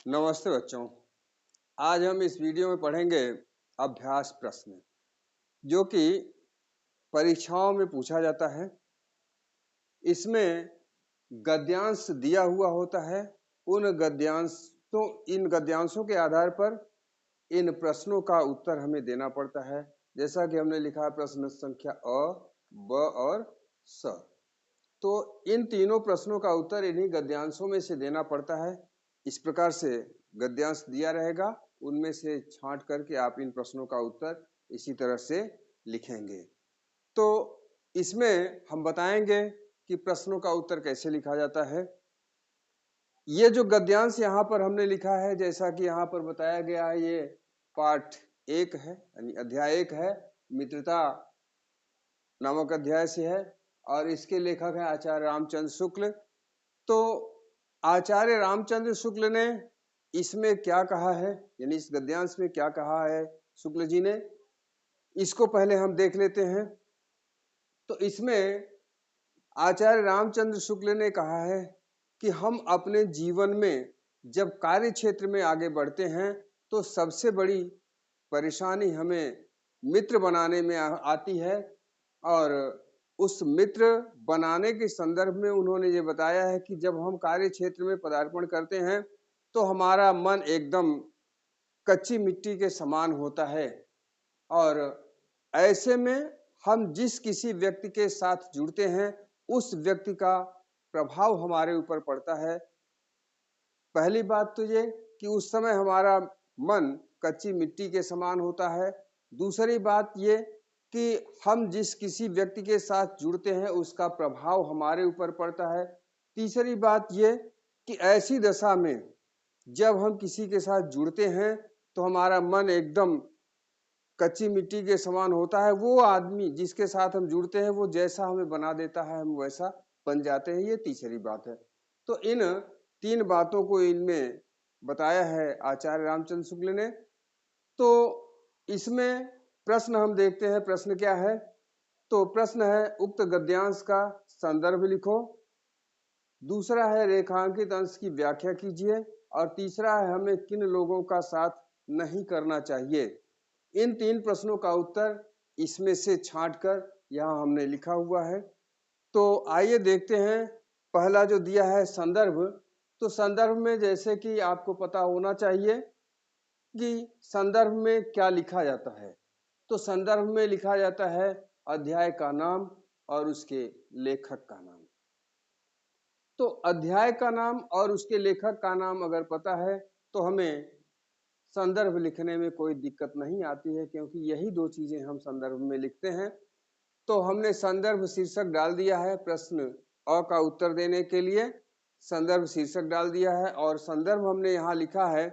नमस्ते बच्चों। आज हम इस वीडियो में पढ़ेंगे अभ्यास प्रश्न, जो कि परीक्षाओं में पूछा जाता है। इसमें गद्यांश दिया हुआ होता है। इन गद्यांशों के आधार पर इन प्रश्नों का उत्तर हमें देना पड़ता है। जैसा कि हमने लिखा है प्रश्न संख्या अ, ब और स। तो इन तीनों प्रश्नों का उत्तर इन्हीं गद्यांशों में से देना पड़ता है। इस प्रकार से गद्यांश दिया रहेगा, उनमें से छांट करके आप इन प्रश्नों का उत्तर इसी तरह से लिखेंगे। तो इसमें हम बताएंगे कि प्रश्नों का उत्तर कैसे लिखा जाता है। ये जो गद्यांश यहाँ पर हमने लिखा है, जैसा कि यहाँ पर बताया गया है, ये पाठ 1 है, यानी अध्याय 1 है, मित्रता नामक अध्याय से है और इसके लेखक हैं आचार्य रामचंद्र शुक्ल। तो आचार्य रामचंद्र शुक्ल ने इसमें क्या कहा है, यानी इस गद्यांश में क्या कहा है शुक्ल जी ने, इसको पहले हम देख लेते हैं। तो इसमें आचार्य रामचंद्र शुक्ल ने कहा है कि हम अपने जीवन में जब कार्य क्षेत्र में आगे बढ़ते हैं तो सबसे बड़ी परेशानी हमें मित्र बनाने में आती है। और उस मित्र बनाने के संदर्भ में उन्होंने ये बताया है कि जब हम कार्य क्षेत्र में पदार्पण करते हैं तो हमारा मन एकदम कच्ची मिट्टी के समान होता है और ऐसे में हम जिस किसी व्यक्ति के साथ जुड़ते हैं उस व्यक्ति का प्रभाव हमारे ऊपर पड़ता है। पहली बात तो ये कि उस समय हमारा मन कच्ची मिट्टी के समान होता है। दूसरी बात ये कि हम जिस किसी व्यक्ति के साथ जुड़ते हैं उसका प्रभाव हमारे ऊपर पड़ता है। तीसरी बात ये कि ऐसी दशा में जब हम किसी के साथ जुड़ते हैं तो हमारा मन एकदम कच्ची मिट्टी के समान होता है। वो आदमी जिसके साथ हम जुड़ते हैं वो जैसा हमें बना देता है हम वैसा बन जाते हैं। ये तीसरी बात है। तो इन तीन बातों को इनमें बताया है आचार्य रामचंद्र शुक्ल ने। तो इसमें प्रश्न हम देखते हैं, प्रश्न क्या है। तो प्रश्न है उक्त गद्यांश का संदर्भ लिखो, दूसरा है रेखांकित अंश की व्याख्या कीजिए और तीसरा है हमें किन लोगों का साथ नहीं करना चाहिए। इन तीन प्रश्नों का उत्तर इसमें से छांटकर यहाँ हमने लिखा हुआ है। तो आइए देखते हैं। पहला जो दिया है संदर्भ, तो संदर्भ में जैसे कि आपको पता होना चाहिए कि संदर्भ में क्या लिखा जाता है। तो संदर्भ में लिखा जाता है अध्याय का नाम और उसके लेखक का नाम। तो अध्याय का नाम और उसके लेखक का नाम अगर पता है तो हमें संदर्भ लिखने में कोई दिक्कत नहीं आती है, क्योंकि यही दो चीजें हम संदर्भ में लिखते हैं। तो हमने संदर्भ शीर्षक डाल दिया है प्रश्न अ का उत्तर देने के लिए, संदर्भ शीर्षक डाल दिया है और संदर्भ हमने यहाँ लिखा है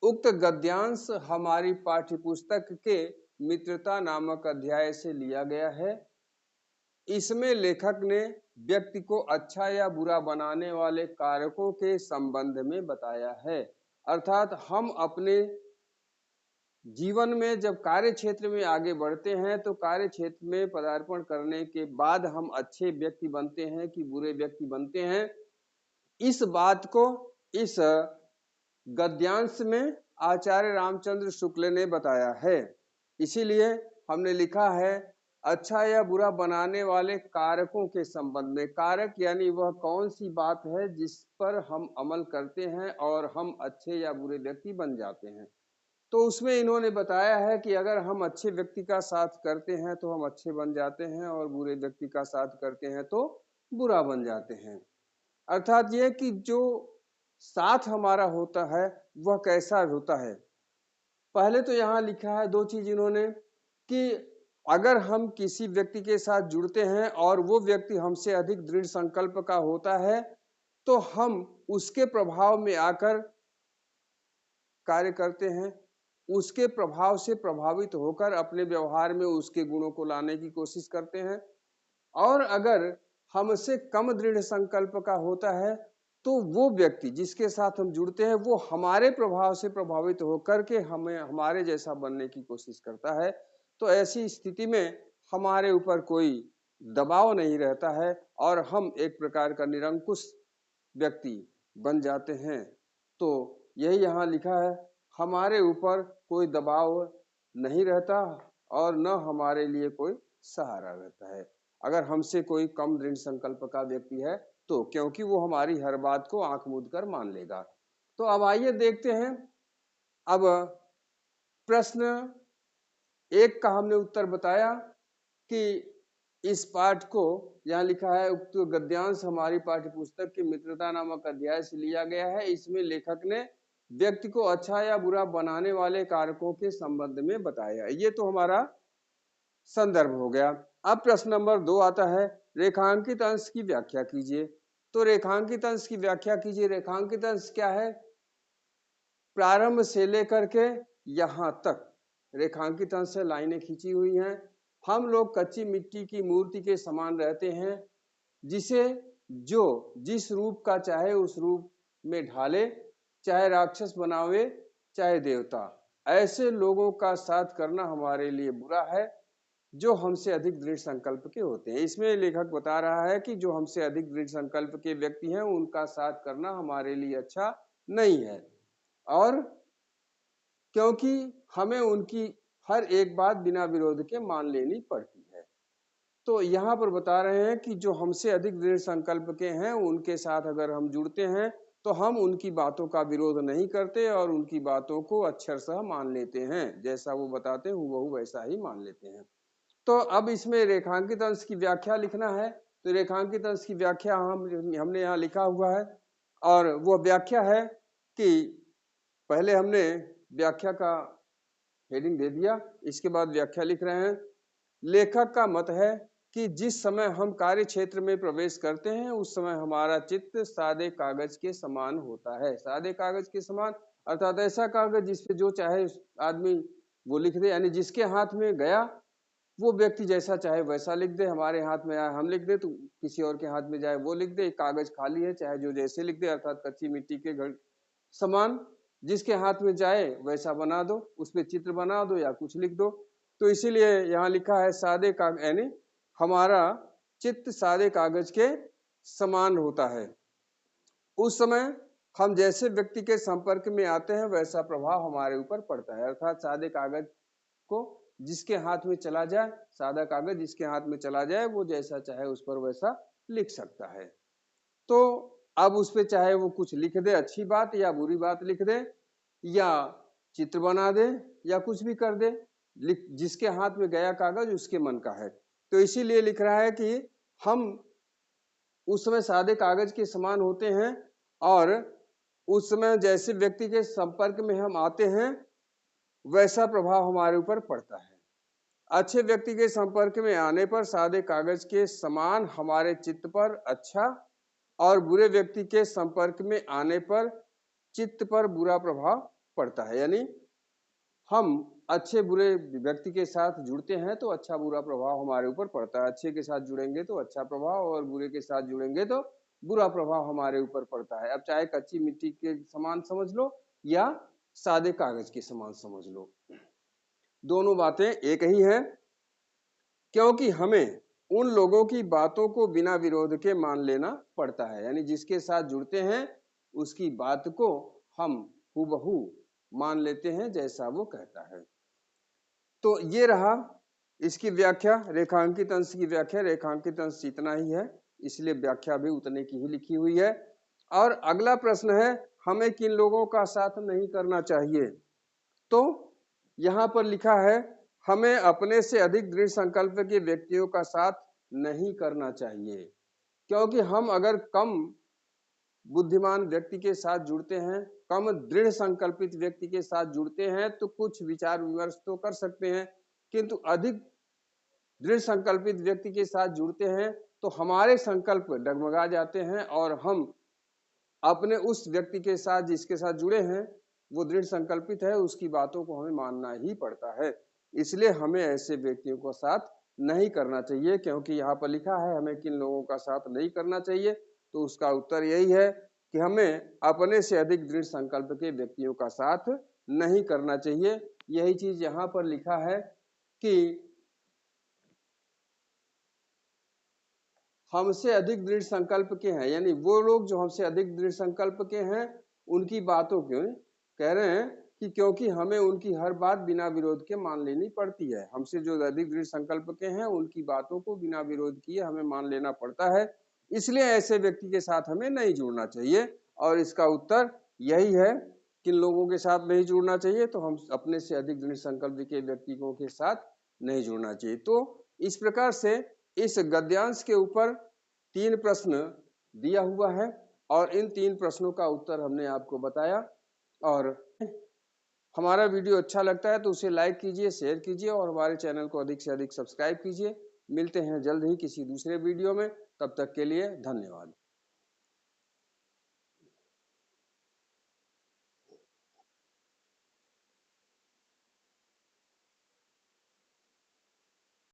उक्त गद्यांश हमारी पाठ्यपुस्तक के मित्रता नामक अध्याय से लिया गया है। इसमें लेखक ने व्यक्ति को अच्छा या बुरा बनाने वाले कारकों के संबंध में बताया है। अर्थात हम अपने जीवन में जब कार्य क्षेत्र में आगे बढ़ते हैं तो कार्य क्षेत्र में पदार्पण करने के बाद हम अच्छे व्यक्ति बनते हैं कि बुरे व्यक्ति बनते हैं, इस बात को इस गद्यांश में आचार्य रामचंद्र शुक्ल ने बताया है। इसीलिए हमने लिखा है अच्छा या बुरा बनाने वाले कारकों के संबंध में। कारक यानी वह कौन सी बात है जिस पर हम अमल करते हैं और हम अच्छे या बुरे व्यक्ति बन जाते हैं। तो उसमें इन्होंने बताया है कि अगर हम अच्छे व्यक्ति का साथ करते हैं तो हम अच्छे बन जाते हैं और बुरे व्यक्ति का साथ करते हैं तो बुरा बन जाते हैं। अर्थात ये कि जो साथ हमारा होता है वह कैसा होता है। पहले तो यहाँ लिखा है दो चीज इन्होंने कि अगर हम किसी व्यक्ति के साथ जुड़ते हैं और वो व्यक्ति हमसे अधिक दृढ़ संकल्प का होता है तो हम उसके प्रभाव में आकर कार्य करते हैं, उसके प्रभाव से प्रभावित होकर अपने व्यवहार में उसके गुणों को लाने की कोशिश करते हैं। और अगर हमसे कम दृढ़ संकल्प का होता है तो वो व्यक्ति जिसके साथ हम जुड़ते हैं वो हमारे प्रभाव से प्रभावित होकर के हमें हमारे जैसा बनने की कोशिश करता है। तो ऐसी स्थिति में हमारे ऊपर कोई दबाव नहीं रहता है और हम एक प्रकार का निरंकुश व्यक्ति बन जाते हैं। तो यही यहाँ लिखा है, हमारे ऊपर कोई दबाव नहीं रहता और न हमारे लिए कोई सहारा रहता है अगर हमसे कोई कम दृढ़ संकल्प का व्यक्ति है तो, क्योंकि वो हमारी हर बात को आंख मूंद कर मान लेगा। तो अब आइए देखते हैं। अब प्रश्न 1 का हमने उत्तर बताया कि इस पाठ को, यहाँ लिखा है, उक्त गद्यांश हमारी पाठ्य पुस्तक के मित्रता नामक अध्याय से लिया गया है। इसमें लेखक ने व्यक्ति को अच्छा या बुरा बनाने वाले कारकों के संबंध में बताया। ये तो हमारा संदर्भ हो गया। अब प्रश्न नंबर 2 आता है, रेखांकित अंश की व्याख्या कीजिए। तो रेखांकित अंश की व्याख्या कीजिए। रेखांकित अंश क्या है? प्रारंभ से लेकर के यहाँ तक रेखांकित अंश से लाइनें खींची हुई हैं। हम लोग कच्ची मिट्टी की मूर्ति के समान रहते हैं, जिसे जो जिस रूप का चाहे उस रूप में ढाले, चाहे राक्षस बनावे चाहे देवता। ऐसे लोगों का साथ करना हमारे लिए बुरा है जो हमसे अधिक दृढ़ संकल्प के होते हैं। इसमें लेखक बता रहा है कि जो हमसे अधिक दृढ़ संकल्प के व्यक्ति हैं उनका साथ करना हमारे लिए अच्छा नहीं है, और क्योंकि हमें उनकी हर एक बात बिना विरोध के मान लेनी पड़ती है। तो यहाँ पर बता रहे हैं कि जो हमसे अधिक दृढ़ संकल्प के हैं उनके साथ अगर हम जुड़ते हैं तो हम उनकी बातों का विरोध नहीं करते और उनकी बातों को अक्षरशः मान लेते हैं। जैसा वो बताते हैं हूबहू वैसा ही मान लेते हैं। तो अब इसमें रेखांकित अंश की व्याख्या लिखना है। तो रेखांकित अंश की व्याख्या हमने यहाँ लिखा हुआ है, और वो व्याख्या है कि पहले हमने व्याख्या का हेडिंग दे दिया, इसके बाद व्याख्या लिख रहे हैं। लेखक का मत है कि जिस समय हम कार्य क्षेत्र में प्रवेश करते हैं उस समय हमारा चित्त सादे कागज के समान होता है। सादे कागज के समान अर्थात ऐसा कागज जिसपे जो चाहे आदमी वो लिख दे, यानी जिसके हाथ में गया वो व्यक्ति जैसा चाहे वैसा लिख दे। हमारे हाथ में आए हम लिख दे, तो किसी और के हाथ में जाए वो लिख दे। कागज खाली है, चाहे जो जैसे लिख दे, अर्थात कच्ची मिट्टी के घर समान जिसके हाथ में जाए वैसा बना दो, उस पर चित्र बना दो या कुछ लिख दो। तो इसीलिए यहाँ लिखा है सादे कागज, यानी हमारा चित्त सादे कागज के समान होता है। उस समय हम जैसे व्यक्ति के संपर्क में आते हैं वैसा प्रभाव हमारे ऊपर पड़ता है। अर्थात सादे कागज को जिसके हाथ में चला जाए, सादा कागज जिसके हाथ में चला जाए वो जैसा चाहे उस पर वैसा लिख सकता है। तो अब उस पे चाहे वो कुछ लिख दे, अच्छी बात या बुरी बात लिख दे, या चित्र बना दे या कुछ भी कर दे, जिसके हाथ में गया कागज उसके मन का है। तो इसीलिए लिख रहा है कि हम उस समय सादे कागज के समान होते हैं, और उस समय जैसे व्यक्ति के संपर्क में हम आते हैं वैसा प्रभाव हमारे ऊपर पड़ता है। अच्छे व्यक्ति के संपर्क में आने पर सादे कागज के समान हमारे चित्त पर अच्छा, और बुरे व्यक्ति के संपर्क में आने पर चित्त पर बुरा प्रभाव पड़ता है। यानी हम अच्छे बुरे व्यक्ति के साथ जुड़ते हैं तो अच्छा बुरा प्रभाव हमारे ऊपर पड़ता है। अच्छे के साथ जुड़ेंगे तो अच्छा प्रभाव, और बुरे के साथ जुड़ेंगे तो बुरा प्रभाव हमारे ऊपर पड़ता है। अब चाहे कच्ची मिट्टी के समान समझ लो या सादे कागज के समान समझ लो, दोनों बातें एक ही हैं, क्योंकि हमें उन लोगों की बातों को बिना विरोध के मान लेना पड़ता है। यानी जिसके साथ जुड़ते हैं उसकी बात को हम हूबहू मान लेते हैं जैसा वो कहता है। तो ये रहा इसकी व्याख्या, रेखांकित अंश की व्याख्या। रेखांकित अंश इतना ही है, इसलिए व्याख्या भी उतने की ही लिखी हुई है। और अगला प्रश्न है, हमें किन लोगों का साथ नहीं करना चाहिए। तो यहाँ पर लिखा है, हमें अपने से अधिक दृढ़ संकल्प के व्यक्तियों का साथ नहीं करना चाहिए, क्योंकि हम अगर कम बुद्धिमान व्यक्ति के साथ जुड़ते हैं, कम दृढ़ संकल्पित व्यक्ति के साथ जुड़ते हैं तो कुछ विचार विमर्श तो कर सकते हैं, किंतु अधिक दृढ़ संकल्पित व्यक्ति के साथ जुड़ते हैं तो हमारे संकल्प डगमगा जाते हैं, और हम अपने उस व्यक्ति के साथ जिसके साथ जुड़े हैं वो दृढ़ संकल्पित है, उसकी बातों को हमें मानना ही पड़ता है। इसलिए हमें ऐसे व्यक्तियों को साथ नहीं करना चाहिए। क्योंकि यहाँ पर लिखा है हमें किन लोगों का साथ नहीं करना चाहिए, तो उसका उत्तर यही है कि हमें अपने से अधिक दृढ़ संकल्प के व्यक्तियों का साथ नहीं करना चाहिए। यही चीज यहाँ पर लिखा है कि हमसे अधिक दृढ़ संकल्प के हैं, यानी वो लोग जो हमसे अधिक दृढ़ संकल्प के हैं उनकी बातों के कह रहे हैं कि क्योंकि हमें उनकी हर बात बिना विरोध के मान लेनी पड़ती है, हमसे जो अधिक दृढ़ संकल्प के हैं उनकी बातों को बिना विरोध किए हमें मान लेना पड़ता है, इसलिए ऐसे व्यक्ति के साथ हमें नहीं जुड़ना चाहिए। और इसका उत्तर यही है, किन लोगों के साथ नहीं जुड़ना चाहिए, तो हम अपने से अधिक दृढ़ संकल्प के व्यक्तियों के साथ नहीं जुड़ना चाहिए। तो इस प्रकार से इस गद्यांश के ऊपर 3 प्रश्न दिया हुआ है और इन 3 प्रश्नों का उत्तर हमने आपको बताया। और हमारा वीडियो अच्छा लगता है तो उसे लाइक कीजिए, शेयर कीजिए और हमारे चैनल को अधिक से अधिक सब्सक्राइब कीजिए। मिलते हैं जल्द ही किसी दूसरे वीडियो में, तब तक के लिए धन्यवाद।